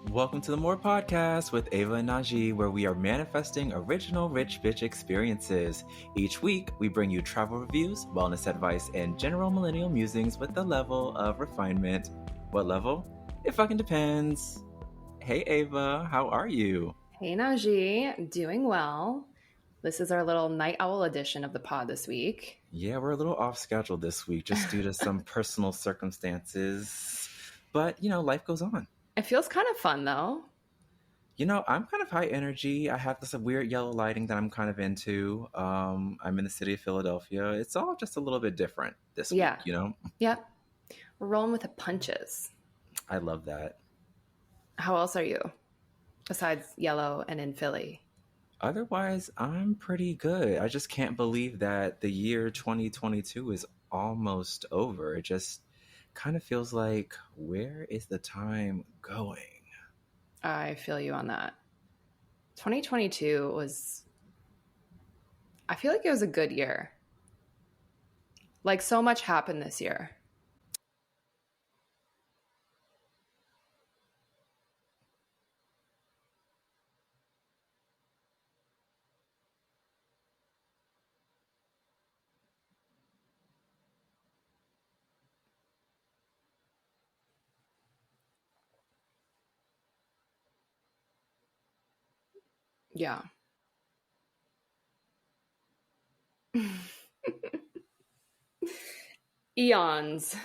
Welcome to the More Podcast with Ava and Najee, where we are manifesting original rich bitch experiences. Each week, we bring you travel reviews, wellness advice, and general millennial musings with a level of refinement. What level? It fucking depends. Hey Ava, how are you? Hey Najee, doing well. This is our little night owl edition of the pod this week. Yeah, we're a little off schedule this week just due to some personal circumstances. But, life goes on. It feels kind of fun though. I'm kind of high energy. I have this weird yellow lighting that I'm kind of into. I'm in the city of Philadelphia. It's all just a little bit different this week, Yep. We're rolling with the punches. I love that. How else are you? Besides yellow and in Philly. Otherwise, I'm pretty good. I just can't believe that the year 2022 is almost over. It just kind of feels like, where is the time going? I feel you on that. 2022 was, I feel like it was a good year. Like so much happened this year. Yeah. Eons.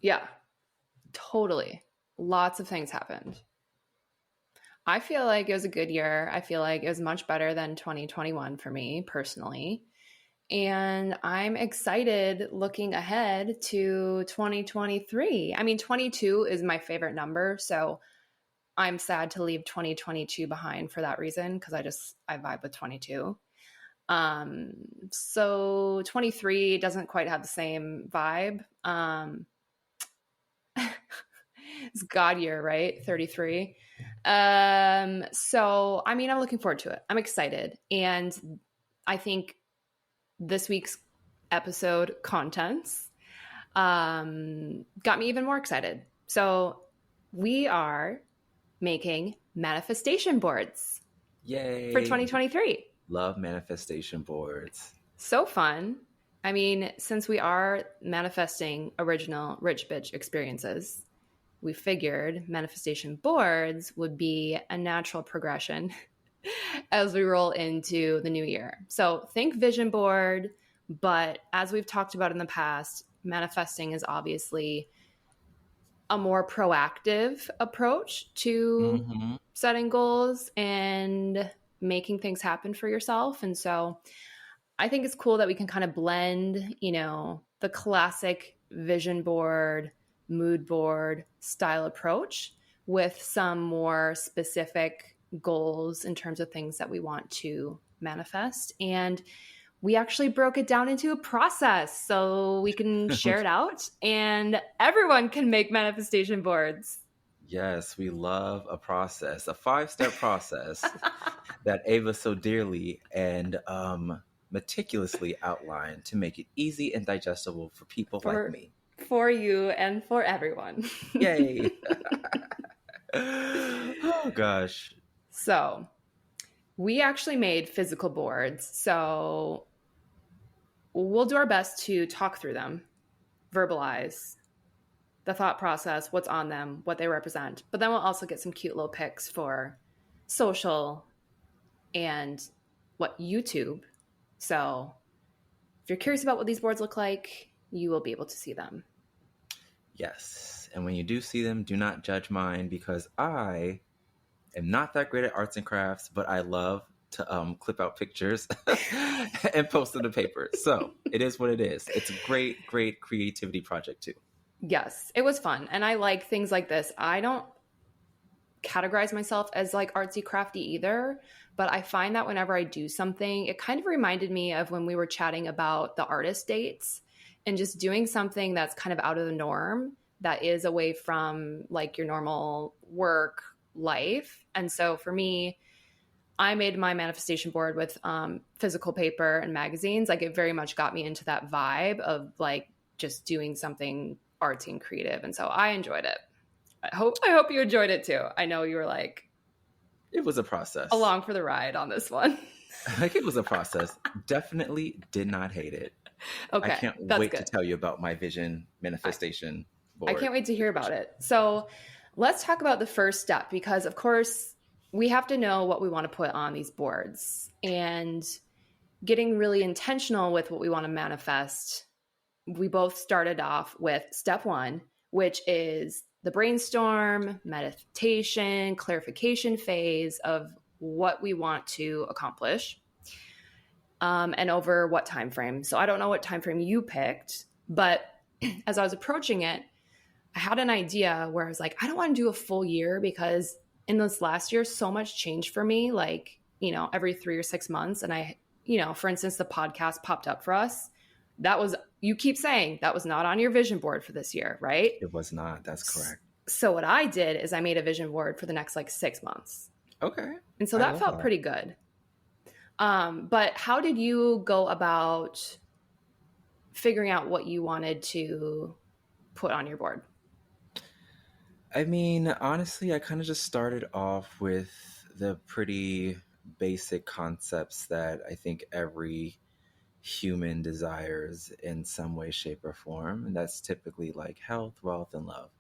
Yeah, totally. Lots of things happened. I feel like it was a good year. I feel like it was much better than 2021 for me personally. And I'm excited looking ahead to 2023. I mean, 22 is my favorite number. So I'm sad to leave 2022 behind for that reason because I vibe with 22. So 23 doesn't quite have the same vibe. It's God year, right? 33. So I mean, I'm looking forward to it. I'm excited. And I think this week's episode contents got me even more excited. So we are making manifestation boards. Yay! For 2023. Love manifestation boards. So fun. I mean, since we are manifesting original rich bitch experiences, we figured manifestation boards would be a natural progression as we roll into the new year. So think vision board, but as we've talked about in the past, manifesting is obviously a more proactive approach to setting goals and making things happen for yourself. And so I think it's cool that we can kind of blend, the classic vision board, mood board style approach with some more specific goals in terms of things that we want to manifest. And we actually broke it down into a process so we can share it out and everyone can make manifestation boards. Yes, we love a process, a 5-step process that Ava so dearly and meticulously outlined to make it easy and digestible for people like me. For you and for everyone. Yay. Oh, gosh. So we actually made physical boards. So we'll do our best to talk through them, verbalize the thought process, what's on them, what they represent. But then we'll also get some cute little pics for social and YouTube. So if you're curious about what these boards look like, you will be able to see them. Yes. And when you do see them, do not judge mine because I am not that great at arts and crafts, but I love to clip out pictures and post in the paper. So it is what it is. It's a great, great creativity project too. Yes, it was fun. And I like things like this. I don't categorize myself as like artsy crafty either, but I find that whenever I do something, it kind of reminded me of when we were chatting about the artist dates and just doing something that's kind of out of the norm, that is away from like your normal work life. And so for me, I made my manifestation board with physical paper and magazines. Like it very much got me into that vibe of like just doing something artsy and creative. And so I enjoyed it. I hope you enjoyed it too. I know you were like, it was a process. Along for the ride on this one. Like it was a process. Definitely did not hate it. Okay. I can't wait to tell you about my vision manifestation board. I can't wait to hear about it. So let's talk about the first step, because of course we have to know what we want to put on these boards, and getting really intentional with what we want to manifest. We both started off with step 1, which is the brainstorm, meditation, clarification phase of what we want to accomplish, and over what time frame. So I don't know what time frame you picked, but as I was approaching it, I had an idea where I was like, I don't want to do a full year, because in this last year, so much changed for me, like, you know, every 3 or 6 months. And I, you know, for instance, the podcast popped up for us. That was, you keep saying that was not on your vision board for this year, right? It was not. That's correct. So what I did is I made a vision board for the next like 6 months. Okay. And so that felt pretty good. But how did you go about figuring out what you wanted to put on your board? I mean, honestly, I kind of just started off with the pretty basic concepts that I think every human desires in some way, shape, or form. And that's typically like health, wealth, and love.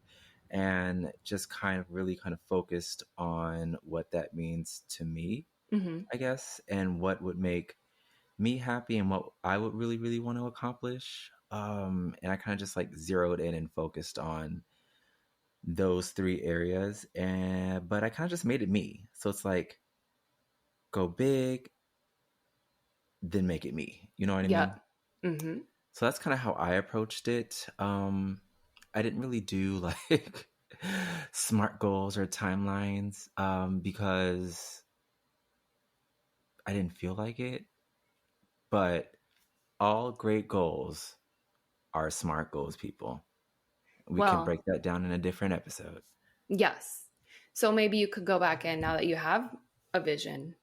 And just kind of really kind of focused on what that means to me, I guess, and what would make me happy and what I would really, really want to accomplish. And I kind of just like zeroed in and focused on those 3 areas. But I kind of just made it me. So it's like, go big, then make it me. You know what I mean? Mm-hmm. So that's kind of how I approached it. I didn't really do like SMART goals or timelines because I didn't feel like it. But all great goals are SMART goals, people. We can break that down in a different episode. Yes. So maybe you could go back in, now that you have a vision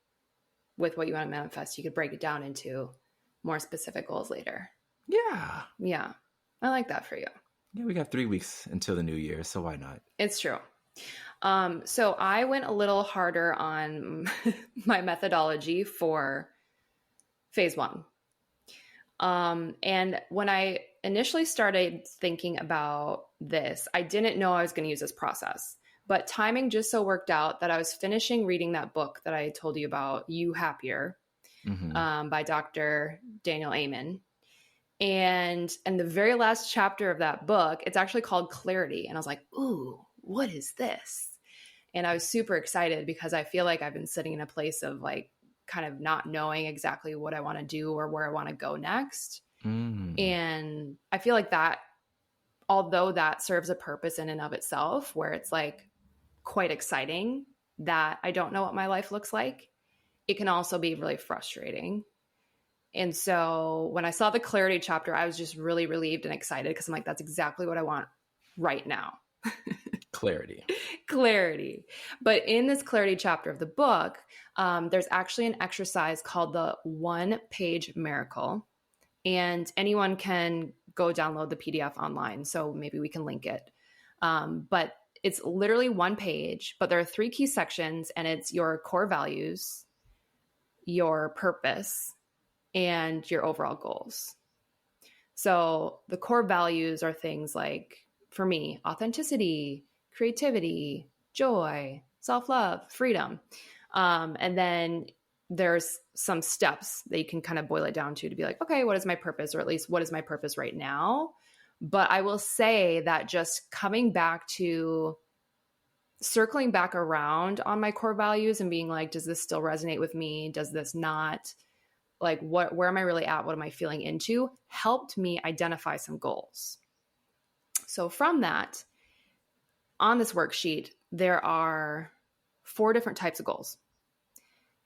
with what you want to manifest, you could break it down into more specific goals later. Yeah. Yeah. I like that for you. Yeah, we got 3 weeks until the new year, so why not? It's true. So I went a little harder on my methodology for phase 1. And when I initially started thinking about this, I didn't know I was going to use this process, but timing just so worked out that I was finishing reading that book that I told you about, You Happier, by Dr. Daniel Amen. And the very last chapter of that book, it's actually called Clarity. And I was like, ooh, what is this? And I was super excited because I feel like I've been sitting in a place of like kind of not knowing exactly what I want to do or where I want to go next. And I feel like that, although that serves a purpose in and of itself, where it's like quite exciting that I don't know what my life looks like, it can also be really frustrating. And so when I saw the Clarity chapter, I was just really relieved and excited because I'm like, that's exactly what I want right now. Clarity. But in this Clarity chapter of the book, there's actually an exercise called the 1-page miracle. And anyone can go download the PDF online. So maybe we can link it. But it's literally 1 page, but there are 3 key sections, and it's your core values, your purpose, and your overall goals. So the core values are things like, for me, authenticity, creativity, joy, self-love, freedom. And then there's some steps that you can kind of boil it down to be like, okay, what is my purpose? Or at least what is my purpose right now? But I will say that just coming back to circling back around on my core values and being like, does this still resonate with me? Does this not? Like, where am I really at? What am I feeling into? Helped me identify some goals. So from that, on this worksheet, there are 4 different types of goals.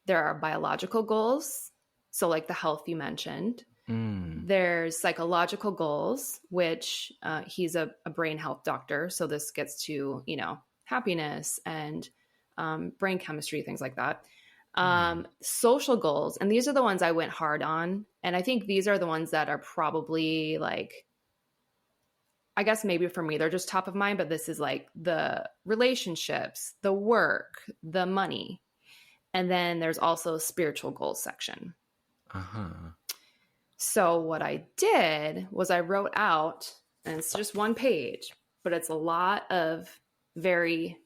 There are biological goals, so like the health you mentioned. There's psychological goals, which he's a brain health doctor. So this gets to, happiness and brain chemistry, things like that. Social goals, and these are the ones I went hard on. And I think these are the ones that are probably like, I guess maybe for me, they're just top of mind, but this is like the relationships, the work, the money. And then there's also a spiritual goals section. So what I did was I wrote out, and it's just one page, but it's a lot of very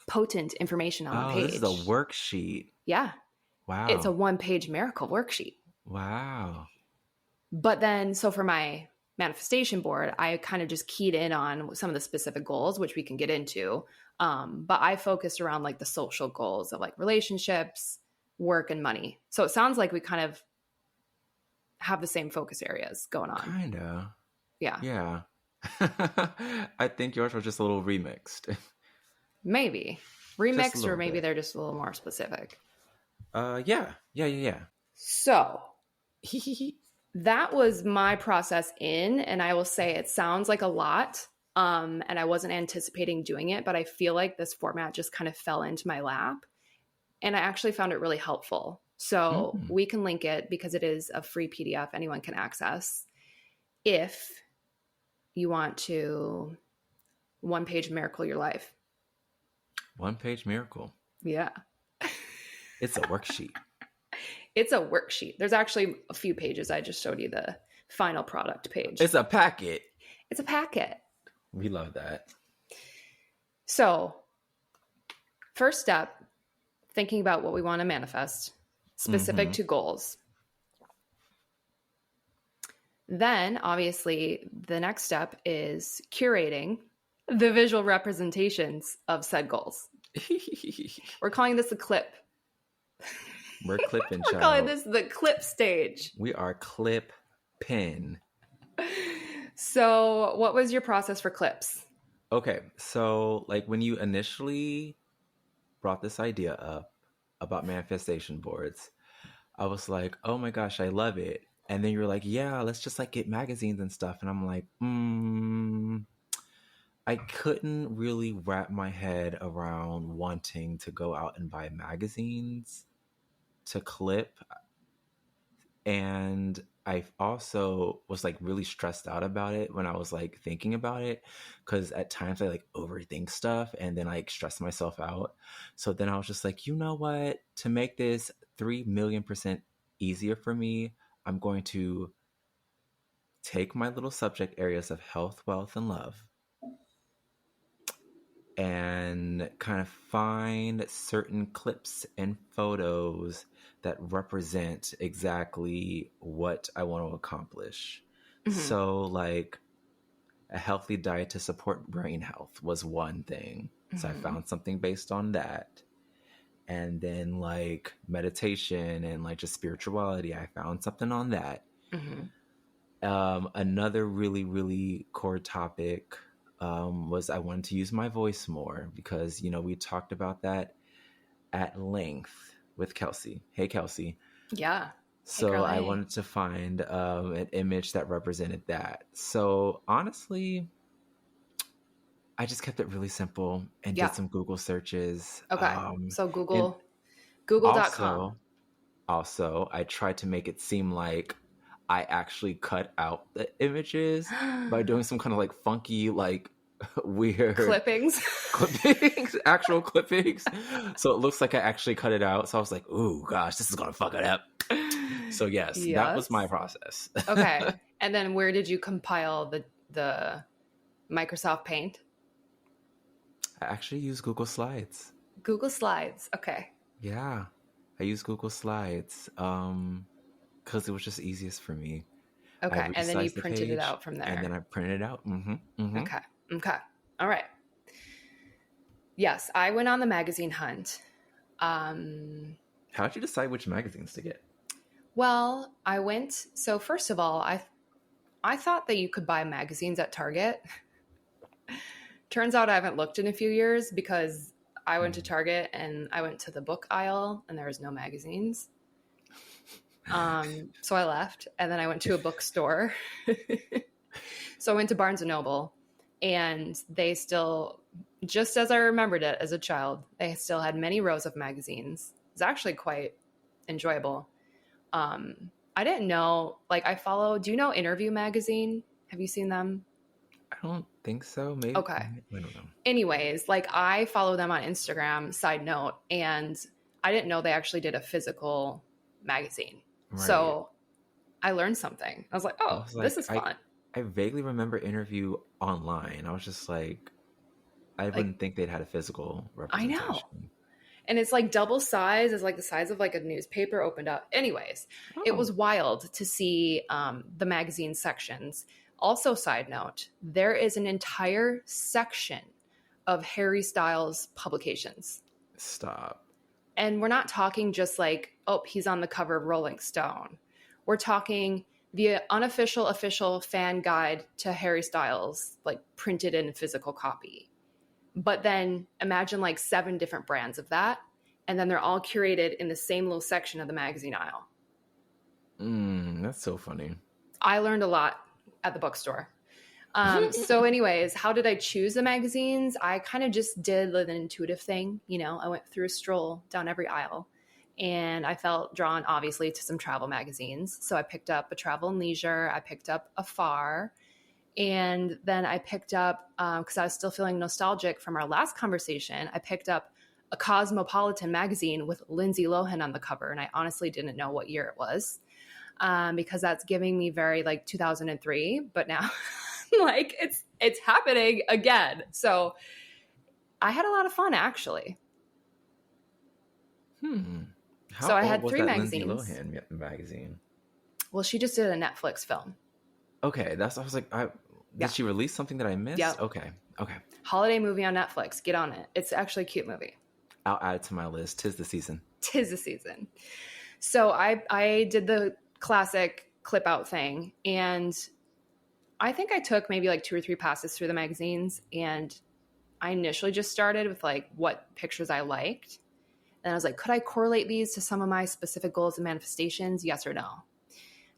potent information on the page. This is a worksheet. Yeah. Wow. It's a 1-page miracle worksheet. Wow. But then, so for my manifestation board, I kind of just keyed in on some of the specific goals, which we can get into. But I focused around like the social goals of like relationships, work, and money. So it sounds like we kind of have the same focus areas going on. Kind of. Yeah. Yeah. I think yours were just a little remixed. Maybe. Remixed, or maybe bit. they're just a little more specific. Yeah. So that was my process in, and I will say it sounds like a lot. And I wasn't anticipating doing it, but I feel like this format just kind of fell into my lap, and I actually found it really helpful. So we can link it because it is a free PDF anyone can access. If you want to 1-page miracle your life. 1-page miracle. Yeah. It's a worksheet. It's a worksheet. There's actually a few pages. I just showed you the final product page. It's a packet. It's a packet. We love that. So, first step, thinking about what we want to manifest, specific to goals. Then, obviously, the next step is curating the visual representations of said goals. We're calling this a clip. We're clipping, We're calling this the clip stage. We are clip pin. So what was your process for clips? Okay, so like when you initially brought this idea up about manifestation boards, I was like, oh my gosh, I love it. And then you were like, yeah, let's just like get magazines and stuff. And I'm like, I couldn't really wrap my head around wanting to go out and buy magazines to clip. And I also was like really stressed out about it when I was like thinking about it, because at times I like overthink stuff and then I like stress myself out. So then I was just like, you know what? To make this 3,000,000% easier for me, I'm going to take my little subject areas of health, wealth, and love and kind of find certain clips and photos that represent exactly what I want to accomplish. So like a healthy diet to support brain health was one thing. So I found something based on that. And then like meditation and like just spirituality, I found something on that. Another really, really core topic was I wanted to use my voice more because, you know, we talked about that at length with Kelsey. Hey, Kelsey. Yeah. So I wanted to find an image that represented that. So honestly, I just kept it really simple and did some Google searches. Okay. So Google.com. Also, I tried to make it seem like I actually cut out the images by doing some kind of like funky, like weird clippings, actual clippings. So it looks like I actually cut it out. So I was like, "Ooh, gosh, this is gonna fuck it up." So yes, that was my process. Okay, and then where did you compile the Microsoft Paint? I actually use Google Slides. Google Slides. Okay. Yeah, I use Google Slides because it was just easiest for me. Okay, and then you printed it out from there. And then I printed it out. Okay. All right. Yes, I went on the magazine hunt. How did you decide which magazines to get? Well, so first of all, I thought that you could buy magazines at Target. Turns out I haven't looked in a few years because I went to Target and I went to the book aisle and there was no magazines. So I left and then I went to a bookstore. So I went to Barnes & Noble and they still, just as I remembered it as a child, they still had many rows of magazines. was actually quite enjoyable. I didn't know, like do you know Interview Magazine? Have you seen them? I don't think so. Maybe. Okay. I don't know. Anyways, like I follow them on Instagram, side note, and I didn't know they actually did a physical magazine. Right. So I learned something. I was like, oh, this is fun. I vaguely remember Interview online. I was just like, I wouldn't think they'd had a physical representation. I know. And it's like double size. It's like the size of like a newspaper opened up. Anyways, It was wild to see the magazine sections. Also, side note, there is an entire section of Harry Styles publications. Stop. And we're not talking just like, oh, he's on the cover of Rolling Stone. We're talking the unofficial, official fan guide to Harry Styles, like printed in physical copy. But then imagine like 7 different brands of that. And then they're all curated in the same little section of the magazine aisle. That's so funny. I learned a lot at the bookstore. So anyways, how did I choose the magazines? I kind of just did an intuitive thing. You know, I went through a stroll down every aisle and I felt drawn obviously to some travel magazines. So I picked up a Travel and Leisure. I picked up Afar. And then I picked up, because I was still feeling nostalgic from our last conversation, I picked up a Cosmopolitan magazine with Lindsay Lohan on the cover. And I honestly didn't know what year it was, because that's giving me very like 2003. But now like it's happening again. So I had a lot of fun, actually. So I had 3 magazines. Lindsay Lohan magazine. Well, she just did a Netflix film. Okay, I was like, did she release something that I missed? Yep. Okay. Holiday movie on Netflix. Get on it. It's actually a cute movie. I'll add it to my list. 'Tis the season. 'Tis the season. So I did the classic clip out thing, and I think I took maybe like 2 or 3 passes through the magazines, and I initially just started with like what pictures I liked. And I was like, could I correlate these to some of my specific goals and manifestations? Yes or no?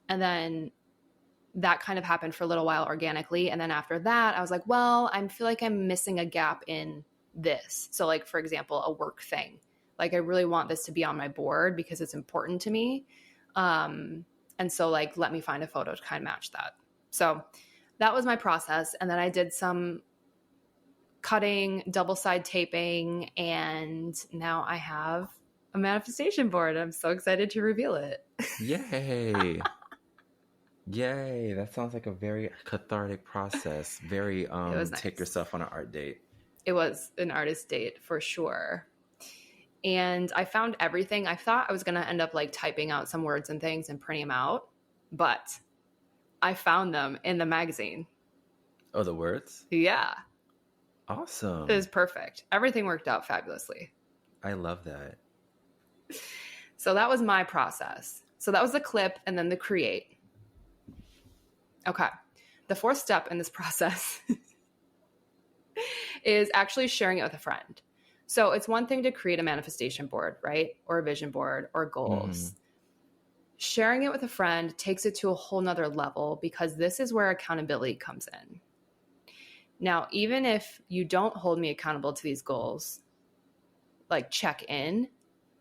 And then that kind of happened for a little while organically. And then after that, I was like, well, I feel like I'm missing a gap in this. So like, for example, a work thing. Like I really want this to be on my board because it's important to me. And so like, let me find a photo to kind of match that. So that was my process. And then I did some cutting, double side taping, and now I have a manifestation board. I'm so excited to reveal it. Yay. Yay. That sounds like a very cathartic process. Very nice. Take yourself on an art date. It was an artist date for sure. And I found everything. I thought I was going to end up like typing out some words and things and printing them out, but I found them in the magazine. Oh, the words? Yeah. Awesome. It was perfect. Everything worked out fabulously. I love that. So that was my process. So that was the clip and then the create. Okay. The 4th step in this process is actually sharing it with a friend. So it's one thing to create a manifestation board, right? Or a vision board or goals. Sharing it with a friend takes it to a whole nother level because this is where accountability comes in. Now, even if you don't hold me accountable to these goals, like check in,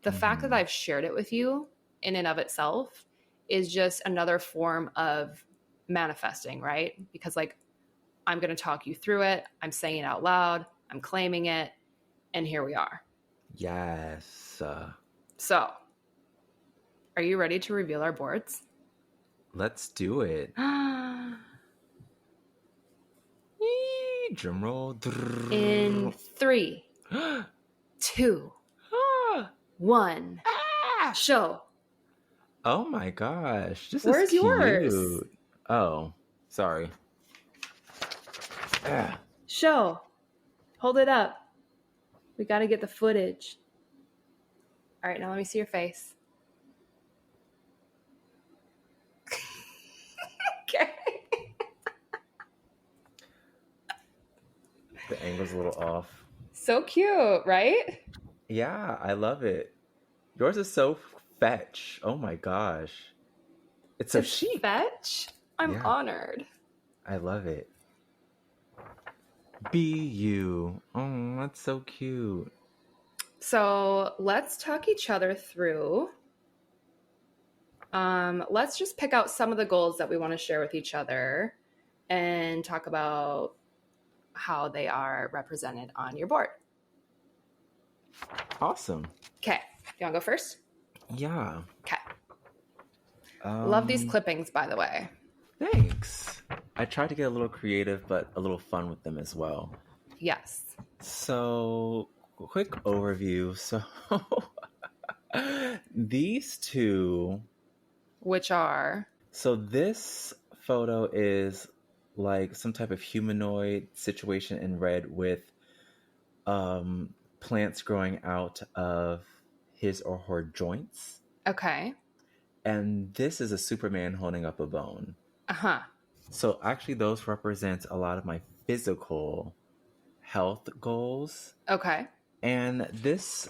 the fact that I've shared it with you in and of itself is just another form of manifesting, right? Because like, I'm going to talk you through it. I'm saying it out loud. I'm claiming it. And here we are. Yes. So, are you ready to reveal our boards? Let's do it. Drum roll. In 3, 2, 1. Show. Oh my gosh. This Where's is cute. yours? Oh, sorry. Show. Hold it up. We got to get the footage. All right, now let me see your face. Okay. The angle's a little off. So cute, right? Yeah, I love it. Yours is so fetch. Oh my gosh. It's so chic. Fetch? I'm honored. I love it. Be you. Oh, that's so cute. So let's talk each other through. Let's just pick out some of the goals that we want to share with each other and talk about how they are represented on your board. Awesome. Okay. You want to go first? Yeah. Okay. Love these Um, clippings, by the way. Thanks. I tried to get a little creative, but a little fun with them as well. Yes. So, quick overview. So, these two. Which are? So, this photo is like some type of humanoid situation in red with plants growing out of his or her joints. Okay. And this is a Superman holding up a bone. Uh-huh. So actually those represent a lot of my physical health goals. Okay. And this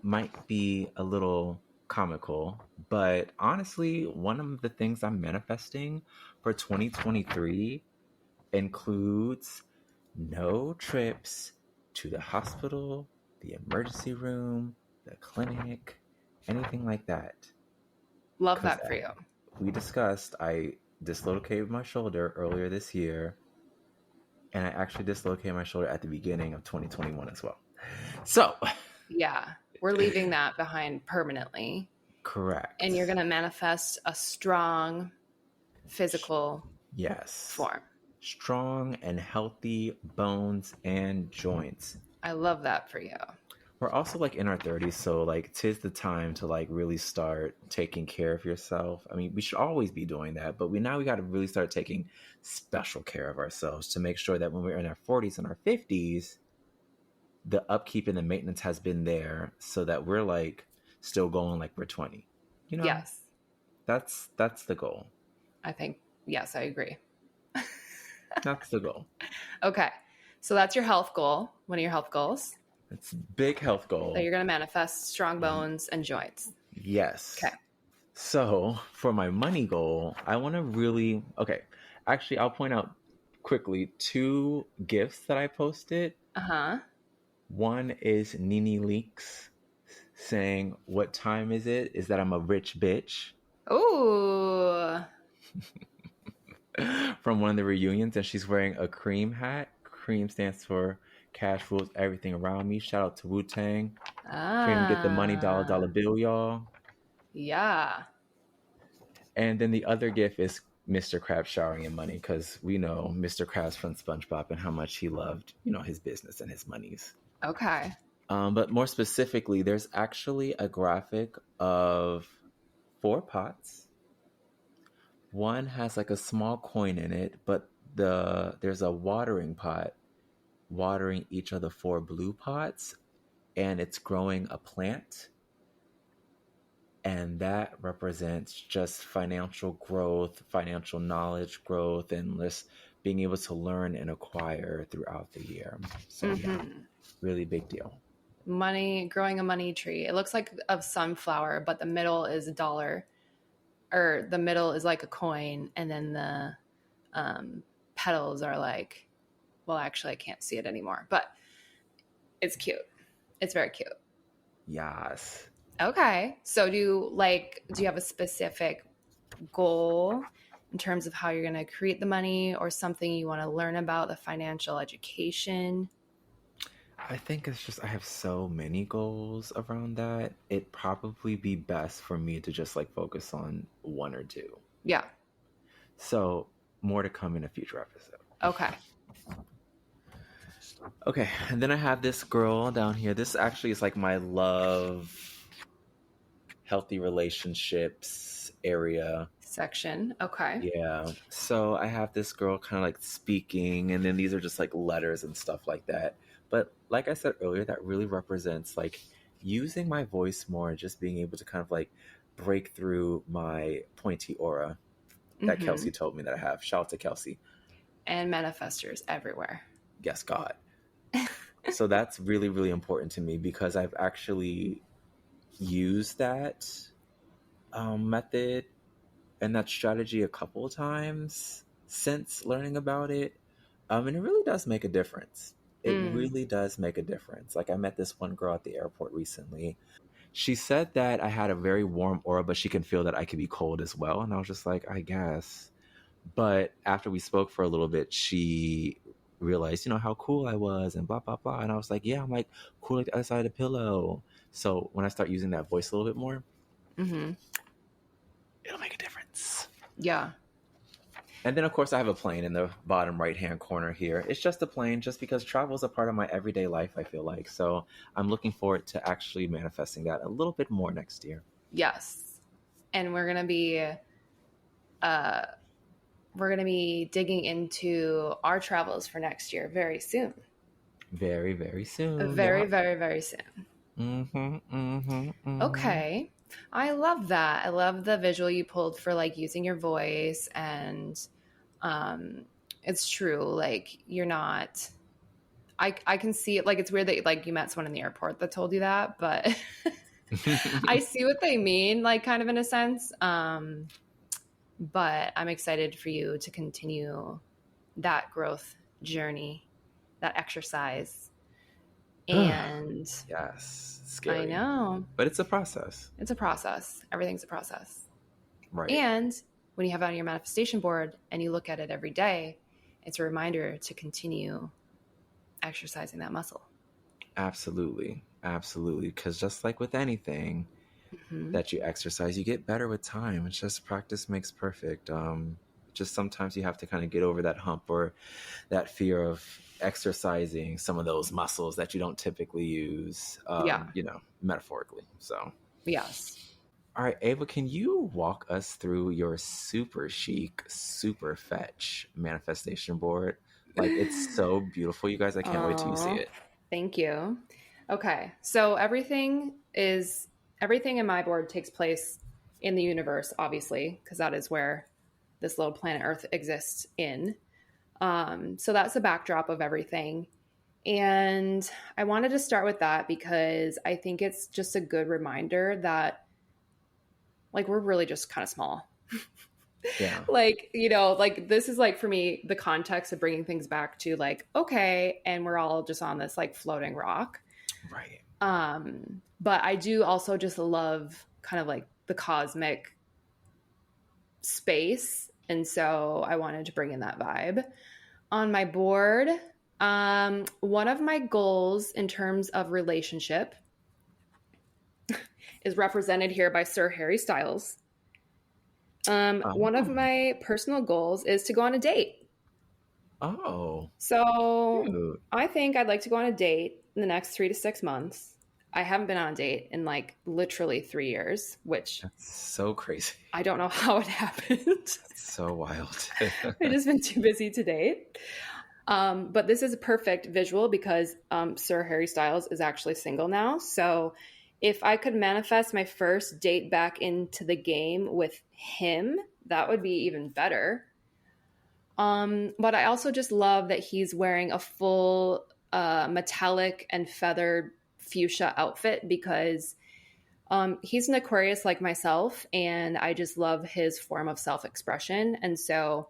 might be a little comical, but honestly, one of the things I'm manifesting for 2023 includes no trips to the hospital, the emergency room, the clinic, anything like that. Love 'Cause that for you. we discussed, I dislocated my shoulder earlier this year, and I actually dislocated my shoulder at the beginning of 2021 as well. So, Yeah. We're leaving that behind permanently. correct. And you're going to manifest a strong physical Yes. form. Strong and healthy bones and joints. I love that for you. We're also like in our 30s, so like 'tis the time to like really start taking care of yourself. I mean, we should always be doing that, but we got to really start taking special care of ourselves to make sure that when we're in our 40s and our 50s, the upkeep and the maintenance has been there so that we're like still going like we're 20. You know? Yes. That's the goal. I think, yes, I agree. That's the goal. Okay. So that's your health goal. One of your health goals. It's a big health goal. That you're going to manifest strong bones and joints. Yes. Okay. So for my money goal, I want to really, actually, I'll point out quickly 2 gifts that I posted. Uh-huh. One is Nene Leaks saying, "What time is it? Is that I'm a rich bitch?" Ooh. From one of the reunions, and she's wearing a cream hat. Cream stands for cash rules everything around me. Shout out to Wu-Tang. Cream, get the money, dollar bill, y'all. Yeah. And then the other gift is Mr. Krabs showering in money, because we know Mr. Krabs from SpongeBob and how much he loved, his business and his monies. Okay. But more specifically, there's actually a graphic of 4 pots. One has like a small coin in it, but there's a watering pot watering each of the 4 blue pots, and it's growing a plant. And that represents just financial growth, financial knowledge growth, and just being able to learn and acquire throughout the year. So yeah, really big deal. Money, growing a money tree. It looks like a sunflower, but the middle is a dollar, or the middle is like a coin, and then the petals are like, well, actually I can't see it anymore, but it's cute. It's very cute. Yes. Okay. So do you have a specific goal in terms of how you're going to create the money, or something you want to learn about the financial education? I think it's just I have so many goals around that. It'd probably be best for me to just like focus on 1 or 2. Yeah. So more to come in a future episode. Okay. Okay, and then I have this girl down here. This actually is like my love, healthy relationships area Section. Okay. Yeah. So I have this girl kind of like speaking, and then these are just like letters and stuff like that. But like I said earlier, that really represents like using my voice more and just being able to kind of like break through my pointy aura that Kelsey told me that I have. Shout out to Kelsey. And manifestors everywhere. Yes, God. So that's really, really important to me, because I've actually used that method and that strategy a couple of times since learning about it. And it really does make a difference. It really does make a difference. Like I met this one girl at the airport recently. She said that I had a very warm aura, but she can feel that I could be cold as well. And I was just like, I guess. But after we spoke for a little bit, she realized, how cool I was and blah, blah, blah. And I was like, yeah, I'm like cool like the other side of the pillow. So when I start using that voice a little bit more, it'll make a difference. Yeah. And then, of course, I have a plane in the bottom right-hand corner here. It's just a plane just because travel is a part of my everyday life, I feel like. So I'm looking forward to actually manifesting that a little bit more next year. Yes. And we're going to be digging into our travels for next year very soon. Very, very soon. Very, very, very soon. Okay. I love that. I love the visual you pulled for like using your voice, and it's true. Like you're not, I can see it. Like it's weird that like you met someone in the airport that told you that, but I see what they mean, like kind of in a sense. But I'm excited for you to continue that growth journey, that exercise. And yes, scary. I know. But it's a process. It's a process. Everything's a process. Right. And when you have it on your manifestation board and you look at it every day, it's a reminder to continue exercising that muscle. Absolutely. Absolutely. Because just like with anything that you exercise, you get better with time. It's just practice makes perfect. Just sometimes you have to kind of get over that hump or that fear of exercising some of those muscles that you don't typically use, metaphorically. So, yes. All right, Ava, can you walk us through your super chic, super fetch manifestation board? Like, it's so beautiful, you guys. I can't wait till you see it. Thank you. Okay. So everything in my board takes place in the universe, obviously, because that is where this little planet Earth exists in. So that's the backdrop of everything. And I wanted to start with that because I think it's just a good reminder that like, we're really just kind of small. Yeah. Like, like this is like for me, the context of bringing things back to like, okay. And we're all just on this like floating rock. Right. But I do also just love kind of like the cosmic space. And so I wanted to bring in that vibe. On my board, one of my goals in terms of relationship is represented here by Sir Harry Styles. One of my personal goals is to go on a date. Oh. So cute. I think I'd like to go on a date in the next 3 to 6 months. I haven't been on a date in like literally 3 years, which that's so crazy. I don't know how it happened. That's so wild. I've just been too busy to date. But this is a perfect visual because Sir Harry Styles is actually single now. So if I could manifest my first date back into the game with him, that would be even better. But I also just love that he's wearing a full metallic and feathered fuchsia outfit because he's an Aquarius like myself, and I just love his form of self-expression. And so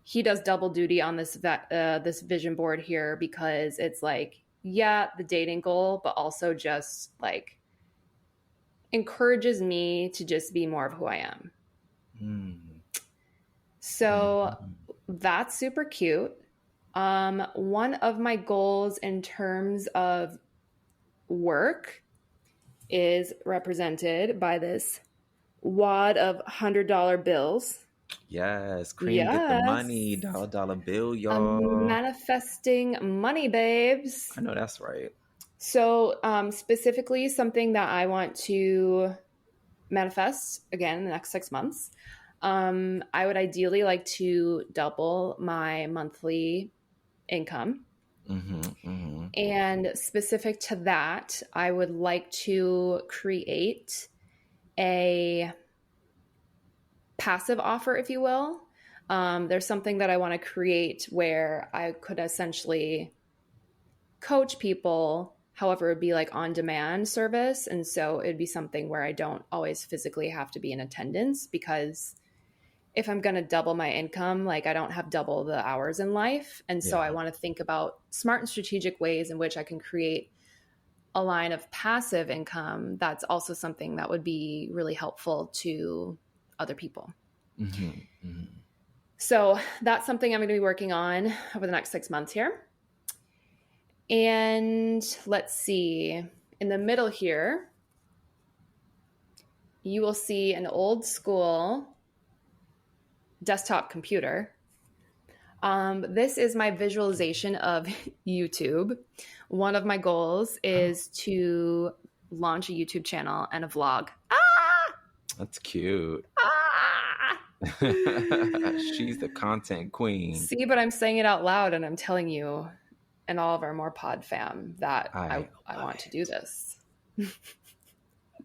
he does double duty on this this vision board here because it's like, yeah, the dating goal, but also just like encourages me to just be more of who I am. So that's super cute. One of my goals in terms of work is represented by this wad of $100 bills. Yes, cream, get the money, dollar bill, y'all. Manifesting money, babes. I know that's right. So specifically something that I want to manifest again in the next 6 months. I would ideally like to double my monthly income. And specific to that, I would like to create a passive offer, if you will. There's something that I want to create where I could essentially coach people. However, it would be like on demand service. And so it'd be something where I don't always physically have to be in attendance because if I'm going to double my income, like I don't have double the hours in life. And so I want to think about smart and strategic ways in which I can create a line of passive income. That's also something that would be really helpful to other people. Mm-hmm. Mm-hmm. So that's something I'm going to be working on over the next 6 months here. And let's see, in the middle here, you will see an old school desktop computer. This is my visualization of YouTube. One of my goals is to launch a YouTube channel and a vlog. That's cute. She's the content queen. See, but I'm saying it out loud and I'm telling you and all of our More Pod fam that I want to do this.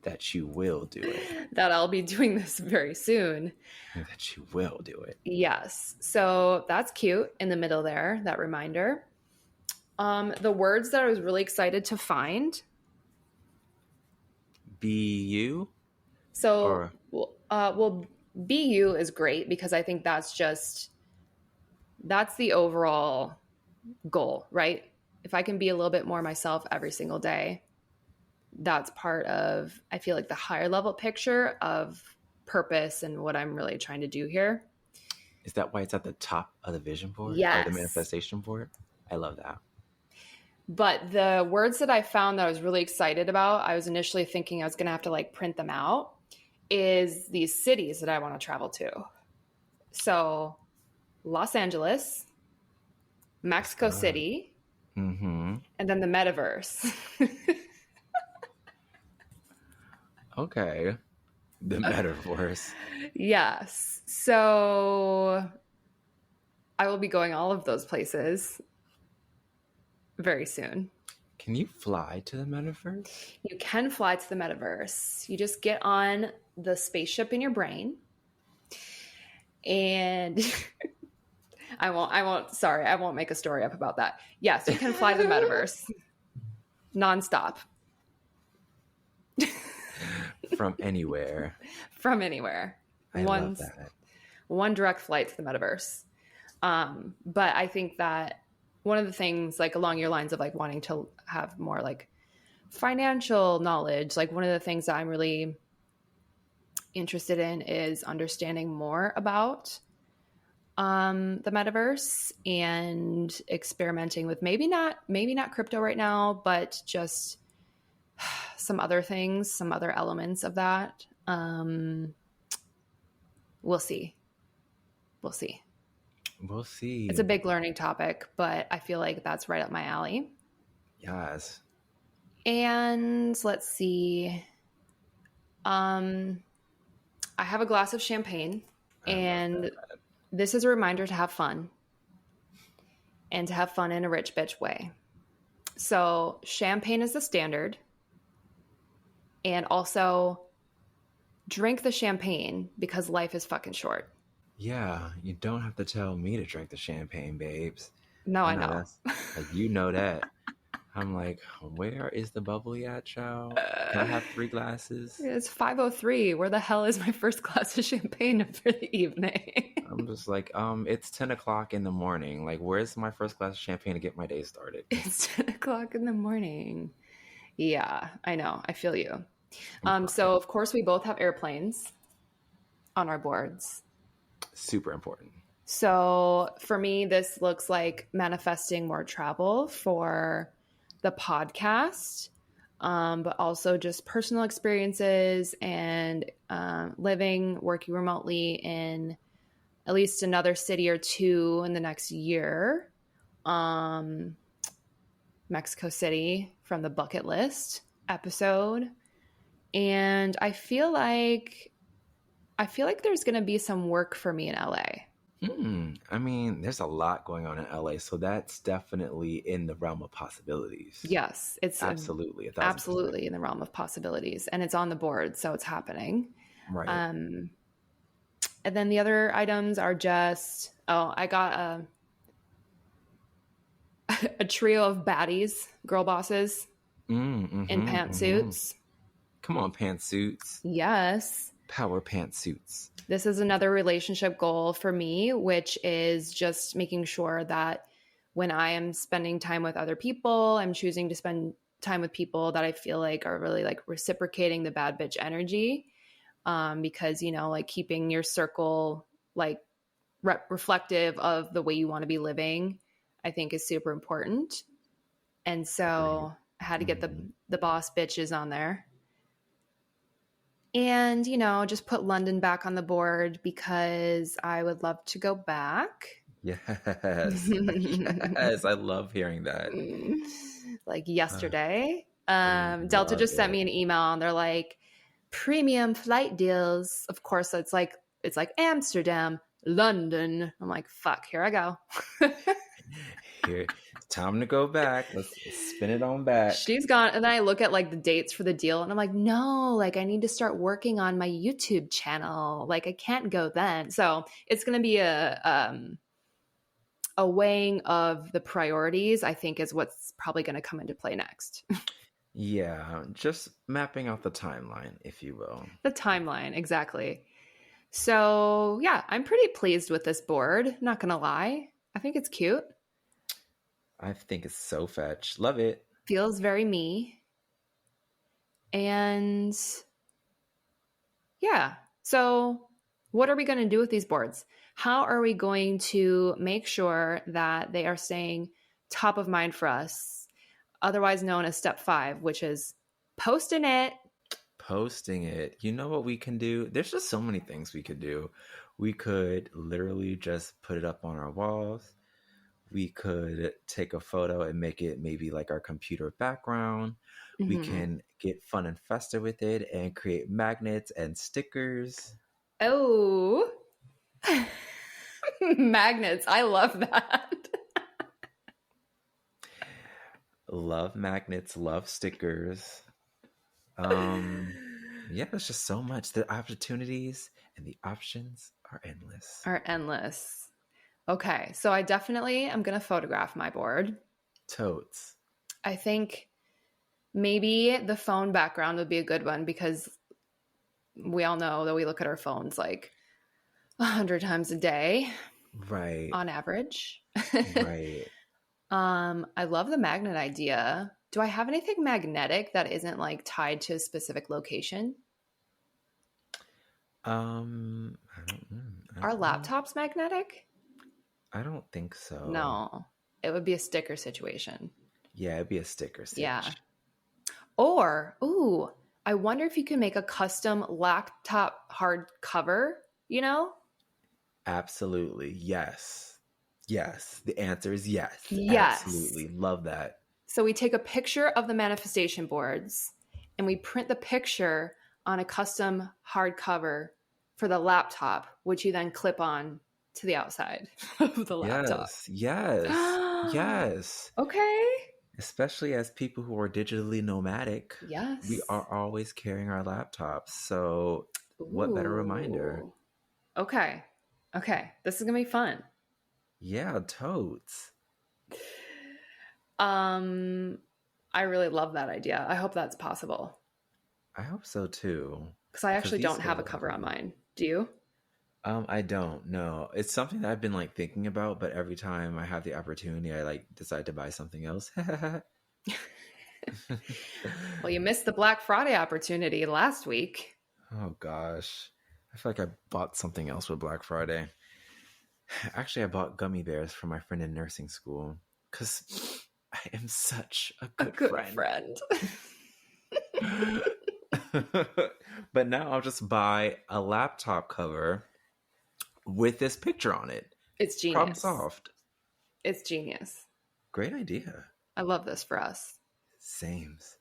That you will do it. That I'll be doing this very soon. That you will do it. Yes. So that's cute in the middle there, that reminder. The words that I was really excited to find. BU? So, well, BU is great because I think that's the overall goal, right? If I can be a little bit more myself every single day, that's part of, I feel like, the higher level picture of purpose and what I'm really trying to do here. Is that why it's at the top of the vision board? Yes. Or the manifestation board? I love that. But the words that I found that I was really excited about, I was initially thinking I was going to have to like print them out, is these cities that I want to travel to. So Los Angeles, Mexico City, and then the metaverse. Okay. The metaverse. Yes. So I will be going all of those places very soon. Can you fly to the metaverse? You can fly to the metaverse. You just get on the spaceship in your brain. And I won't make a story up about that. Yes, you can fly to the metaverse. Nonstop. From anywhere. From anywhere. I love that. One direct flight to the metaverse. But I think that one of the things, like along your lines of like wanting to have more like financial knowledge, like one of the things that I'm really interested in is understanding more about the metaverse and experimenting with maybe not crypto right now, but just some other things, some other elements of that. We'll see. We'll see. It's a big learning topic, but I feel like that's right up my alley. Yes. And let's see. I have a glass of champagne, and this is a reminder to have fun and to have fun in a rich bitch way. So champagne is the standard. And also drink the champagne because life is fucking short. Yeah, you don't have to tell me to drink the champagne, babes. No, I know. Like, you know that. I'm like, where is the bubbly at, child? Can I have 3 glasses? It's 5:03. Where the hell is my first glass of champagne for the evening? I'm just like, it's 10 o'clock in the morning. Like, where's my first glass of champagne to get my day started? It's 10 o'clock in the morning. Yeah, I know. I feel you. So of course we both have airplanes on our boards. Super important. So for me, this looks like manifesting more travel for the podcast, but also just personal experiences and working remotely in at least another city or 2 in the next year. Mexico City from the bucket list episode. And I feel like there's going to be some work for me in LA. I mean, there's a lot going on in LA, so that's definitely in the realm of possibilities. Yes, it's absolutely in the realm of possibilities, and it's on the board, so it's happening. Right. And then the other items are just I got a trio of baddies, girl bosses, in pantsuits. Come on, pantsuits. Yes. Power pantsuits. This is another relationship goal for me, which is just making sure that when I am spending time with other people, I'm choosing to spend time with people that I feel like are really like reciprocating the bad bitch energy. Because, you know, like keeping your circle like reflective of the way you want to be living, I think is super important. And so I had to get the boss bitches on there. And, you know, just put London back on the board because I would love to go back. Yes. Yes, I love hearing that. Like yesterday. I Delta love just sent it. me an email and they're like, premium flight deals. Of course, it's like Amsterdam, London. I'm like, fuck, here I go. Here, time to go back. Let's spin it on back. She's gone. And then I look at like the dates for the deal and I'm like, no, like I need to start working on my YouTube channel. Like I can't go then. So it's going to be a weighing of the priorities, I think, is what's probably going to come into play next. Yeah, just mapping out the timeline, if you will. The timeline, exactly. So yeah, I'm pretty pleased with this board. Not going to lie. I think it's cute. I think it's so fetch. Love it. Feels very me. And yeah, so what are we going to do with these boards? How are we going to make sure that they are staying top of mind for us, otherwise known as step 5, which is posting it? Posting it. You know what we can do? There's just so many things we could do. We could literally just put it up on our walls. We could take a photo and make it maybe like our computer background. We can get fun and festive with it and create magnets and stickers. Oh, magnets. I love that. Love magnets, love stickers. Yeah, there's just so much. The opportunities and the options are endless. Are endless. Okay, so I definitely am going to photograph my board. Totes. I think maybe the phone background would be a good one because we all know that we look at our phones like 100 times a day. Right. On average. Right. I love the magnet idea. Do I have anything magnetic that isn't like tied to a specific location? I don't know. Are laptops magnetic? I don't think so. No, it would be a sticker situation. Yeah, it'd be a sticker stitch. Yeah. Or, ooh, I wonder if you can make a custom laptop hardcover, you know? Absolutely. Yes. Yes. The answer is yes. Yes. Absolutely. Love that. So we take a picture of the manifestation boards and we print the picture on a custom hardcover for the laptop, which you then clip on to the outside of the laptop. Yes. Yes. Okay. Especially as people who are digitally nomadic. Yes. We are always carrying our laptops. So what better reminder? Okay. Okay. This is going to be fun. Yeah, totes. I really love that idea. I hope that's possible. I hope so too. Because I actually don't have a cover on mine. Do you? I don't know. It's something that I've been like thinking about, but every time I have the opportunity, I like decide to buy something else. Well, you missed the Black Friday opportunity last week. Oh gosh. I feel like I bought something else with Black Friday. Actually, I bought gummy bears for my friend in nursing school because I am such a good friend. But now I'll just buy a laptop cover with this picture on it. It's genius. Problem solved. It's genius. Great idea. I love this for us. Sames.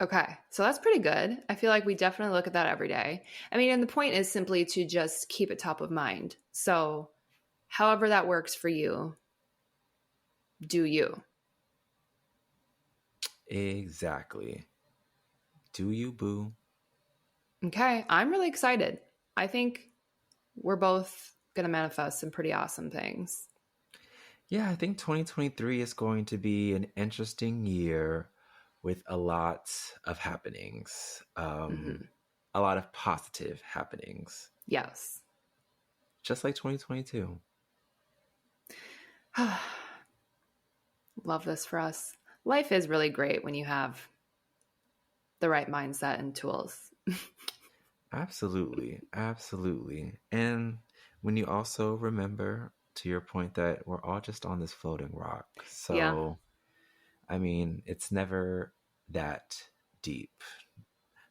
Okay, so that's pretty good. I feel like we definitely look at that every day. I mean, and the point is simply to just keep it top of mind. So however that works for you, do you. Exactly. Do you, boo? Okay, I'm really excited. I think we're both going to manifest some pretty awesome things. Yeah, I think 2023 is going to be an interesting year with a lot of happenings. A a lot of positive happenings. Yes. Just like 2022. Love this for us. Life is really great when you have the right mindset and tools. Absolutely. Absolutely. And when you also remember, to your point, that we're all just on this floating rock. Yeah. So, I mean, it's never that deep.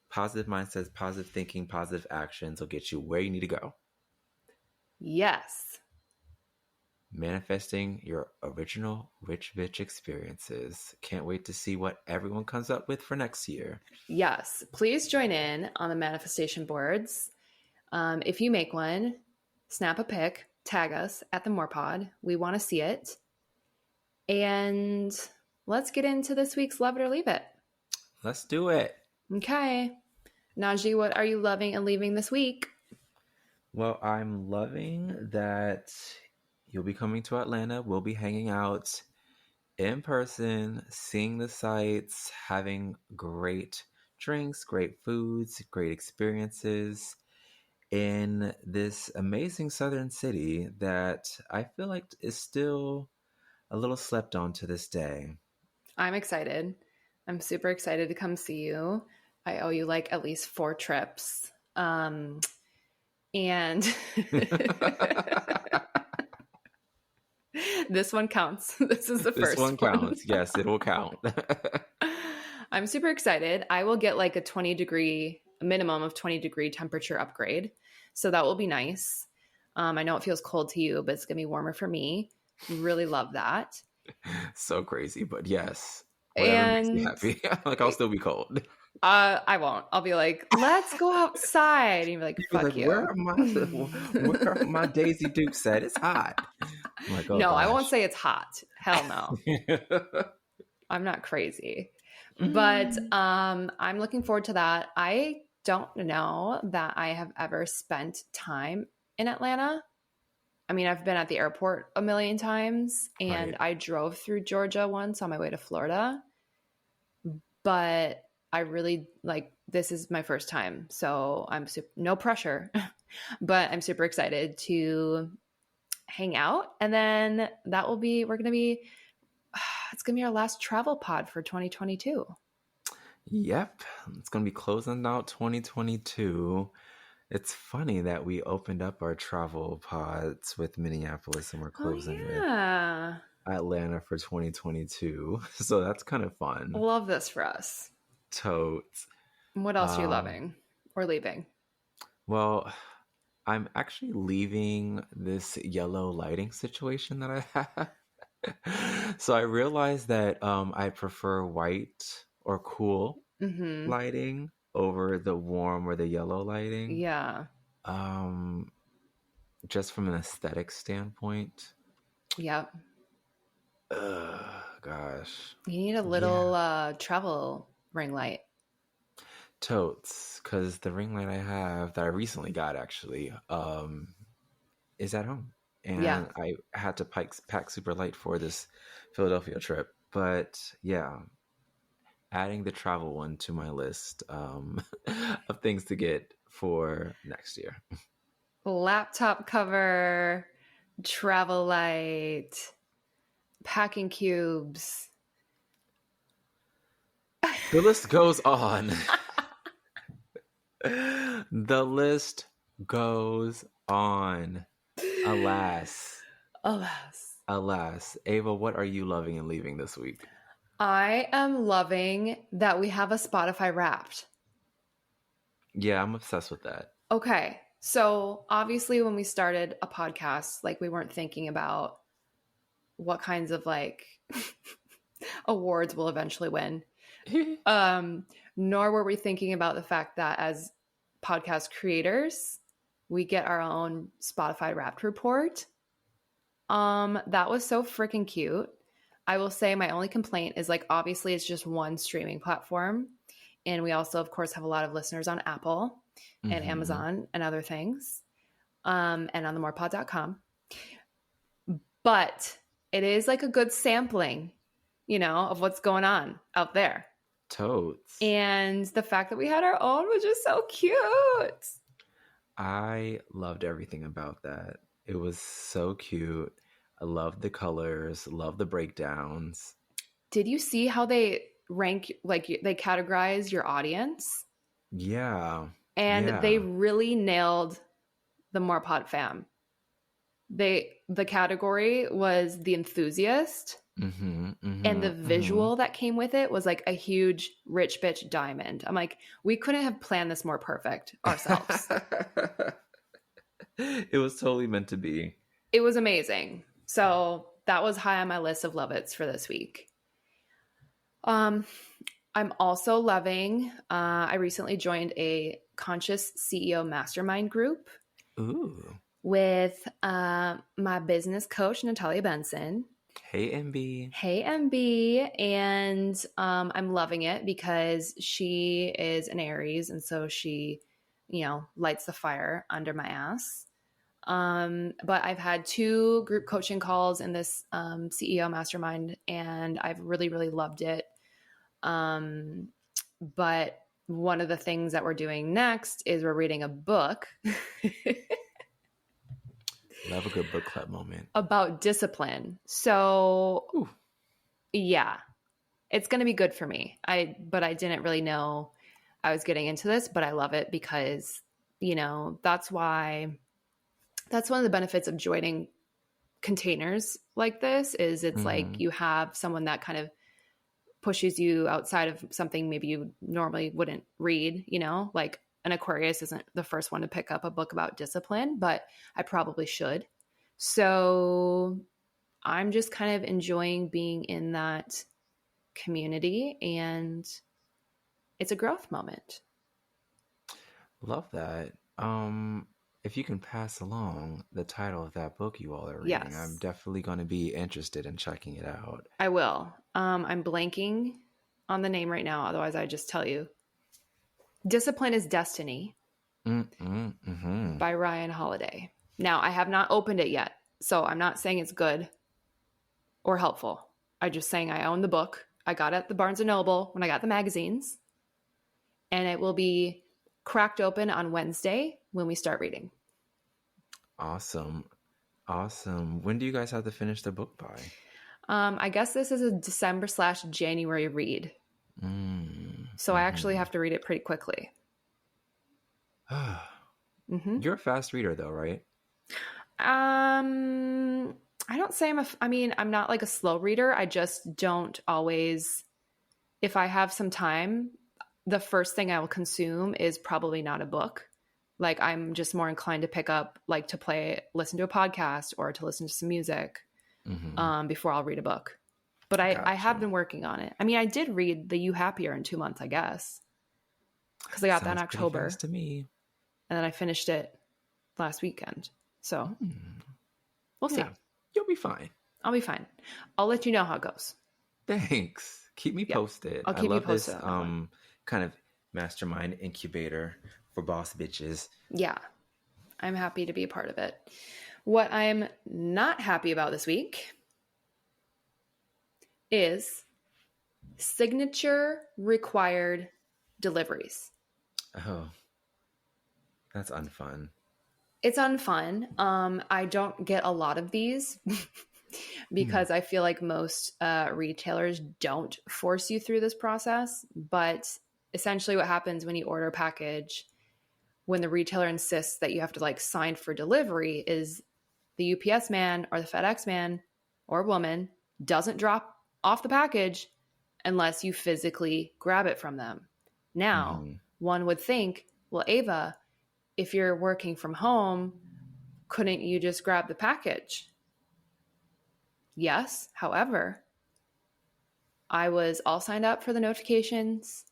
Positive mindsets, positive thinking, positive actions will get you where you need to go. Yes. Manifesting your original rich bitch experiences. Can't wait to see what everyone comes up with for next year. Yes. Please join in on the manifestation boards. If you make one, snap a pic, tag us at the Morpod. We want to see it. And let's get into this week's Love It or Leave It. Let's do it. Okay. Najee, what are you loving and leaving this week? Well, I'm loving that you'll be coming to Atlanta. We'll be hanging out in person, seeing the sights, having great drinks, great foods, great experiences in this amazing southern city that I feel like is still a little slept on to this day. I'm excited. I'm super excited to come see you. I owe you like at least 4 trips. And this one counts. This is the This first one counts. Yes, it will count. I'm super excited. I will get like a minimum of 20-degree temperature upgrade. So that will be nice. I know it feels cold to you, but it's going to be warmer for me. Really love that. So crazy, but yes. Whatever makes me happy. Like, I'll still be cold. I won't. I'll be like, let's go outside. And you'll be like, fuck like, you. Where are my Daisy Dukes at? It's hot. I'm like, oh, no, gosh. I won't say it's hot. Hell no. I'm not crazy. But I'm looking forward to that. I don't know that I have ever spent time in Atlanta. I mean, I've been at the airport a million times, and I drove through Georgia once on my way to Florida. But I really this is my first time. So I'm no pressure, but I'm super excited to hang out. And then it's going to be our last travel pod for 2022. Yep. It's going to be closing out 2022. It's funny that we opened up our travel pods with Minneapolis and we're closing with Atlanta for 2022. So that's kind of fun. Love this for us. Totes. What else are you loving or leaving? Well, I'm actually leaving this yellow lighting situation that I have. So I realized that I prefer white or cool lighting over the warm or the yellow lighting. Yeah. Just from an aesthetic standpoint. Yep. Gosh. You need a little travel ring light. Totes, because the ring light I have that I recently got actually is at home. And I had to pack super light for this Philadelphia trip. But yeah, adding the travel one to my list of things to get for next year. Laptop cover, travel light, packing cubes. The list goes on. The list goes on. Alas. Ava, what are you loving and leaving this week? I am loving that we have a Spotify Wrapped. Yeah, I'm obsessed with that. Okay. So obviously when we started a podcast, we weren't thinking about what kinds of awards we'll eventually win. Nor were we thinking about the fact that as podcast creators, we get our own Spotify Wrapped report. That was so freaking cute. I will say my only complaint is obviously it's just one streaming platform. And we also, of course, have a lot of listeners on Apple and Amazon and other things. And on themorepod.com. But it is a good sampling, of what's going on out there. Totes. And the fact that we had our own was just so cute. I loved everything about that. It was so cute. I loved the colors, loved the breakdowns. Did you see how they rank, like they categorize your audience? Yeah. And they really nailed the Morpot fam. The category was the enthusiast, and the visual that came with it was like a huge rich bitch diamond. I'm like, we couldn't have planned this more perfect ourselves. It was totally meant to be. It was amazing. So that was high on my list of love-its for this week. I'm also loving, I recently joined a Conscious CEO Mastermind group. Ooh. With my business coach, Natalia Benson. Hey, MB. Hey, MB. And I'm loving it because she is an Aries. And so she, lights the fire under my ass. But I've had 2 group coaching calls in this CEO Mastermind, and I've really, really loved it. But one of the things that we're doing next is we're reading a book. Love a good book club moment. About discipline. So, Ooh. Yeah, it's going to be good for me. But I didn't really know I was getting into this, but I love it because, that's one of the benefits of joining containers like this is it's like you have someone that kind of pushes you outside of something maybe you normally wouldn't read, like an Aquarius isn't the first one to pick up a book about discipline, but I probably should. So I'm just kind of enjoying being in that community, and it's a growth moment. Love that. If you can pass along the title of that book you all are reading, Yes. I'm definitely going to be interested in checking it out. I will. I'm blanking on the name right now. Otherwise, I just tell you. Discipline is Destiny by Ryan Holiday. Now, I have not opened it yet, so I'm not saying it's good or helpful. I'm just saying I own the book. I got it at the Barnes & Noble when I got the magazines, and it will be cracked open on Wednesday when we start reading. Awesome. When do you guys have to finish the book by? I guess this is a December/January read. So I actually have to read it pretty quickly. You're a fast reader though, right? I don't say I'm not like a slow reader. I just don't always, if I have some time, the first thing I will consume is probably not a book. Like I'm just more inclined to pick up, like to listen to a podcast or to listen to some music before I'll read a book. But I have been working on it. I mean, I did read the You Happier in 2 months, I guess. Because I got that in October. Fast to me. And then I finished it last weekend. So we'll see. You'll be fine. I'll be fine. I'll let you know how it goes. Thanks. Keep me posted. I'll keep you posted. This kind of mastermind incubator for boss bitches. Yeah. I'm happy to be a part of it. What I'm not happy about this week is signature required deliveries. Oh, that's unfun. It's unfun. I don't get a lot of these because I feel like most retailers don't force you through this process. But essentially what happens when you order a package, when the retailer insists that you have to like sign for delivery, is the UPS man or the FedEx man or woman doesn't drop off the package unless you physically grab it from them. Now, one would think, well, Ava, if you're working from home, couldn't you just grab the package? Yes. However, I was all signed up for the notifications.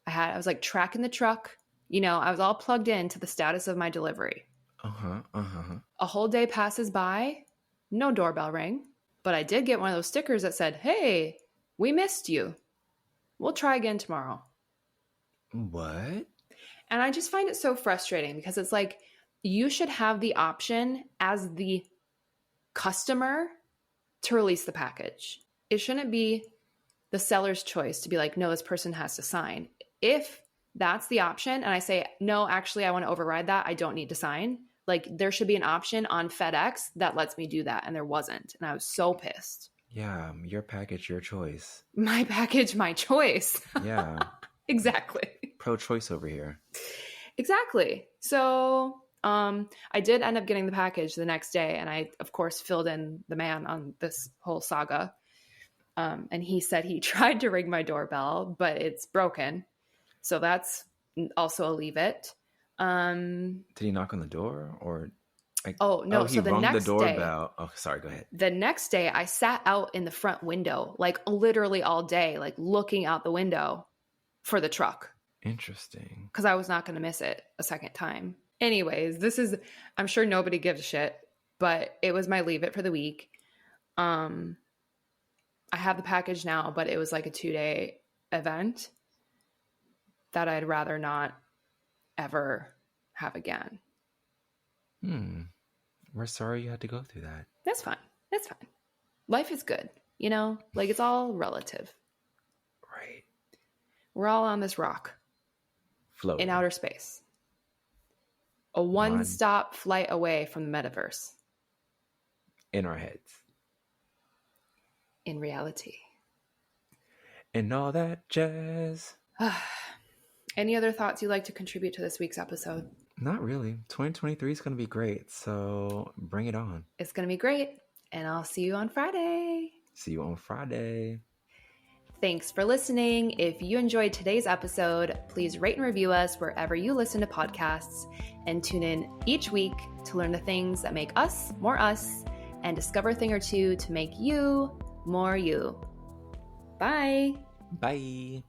I was like tracking the truck. I was all plugged in to the status of my delivery. A whole day passes by, no doorbell ring, but I did get one of those stickers that said, "Hey, we missed you. We'll try again tomorrow." What? And I just find it so frustrating because it's like you should have the option as the customer to release the package. It shouldn't be the seller's choice to be like, no, this person has to sign. If that's the option and I say, no, actually, I want to override that, I don't need to sign. Like, there should be an option on FedEx that lets me do that. And there wasn't. And I was so pissed. Yeah, your package, your choice. My package, my choice. Yeah. Exactly. Pro-choice over here. Exactly. So I did end up getting the package the next day. And I, of course, filled in the man on this whole saga. And he said he tried to ring my doorbell, but it's broken. So that's also a leave it. Did he knock on the door or? Oh, no. He so the rung next the doorbell. Oh, sorry. Go ahead. The next day I sat out in the front window, like literally all day, like looking out the window for the truck. Interesting. Because I was not going to miss it a second time. Anyways, I'm sure nobody gives a shit, but it was my leave it for the week. I have the package now, but it was like a 2-day event that I'd rather not ever have again. We're sorry you had to go through that. That's fine. That's fine. Life is good, you know? Like, it's all relative. Right. We're all on this rock. Floating. In outer space. A one-stop flight away from the metaverse. In our heads. In reality. And all that jazz. Any other thoughts you'd like to contribute to this week's episode? Not really. 2023 is going to be great, so bring it on. It's going to be great, and I'll see you on Friday. See you on Friday. Thanks for listening. If you enjoyed today's episode, please rate and review us wherever you listen to podcasts, and tune in each week to learn the things that make us more us and discover a thing or two to make you more you. Bye. Bye.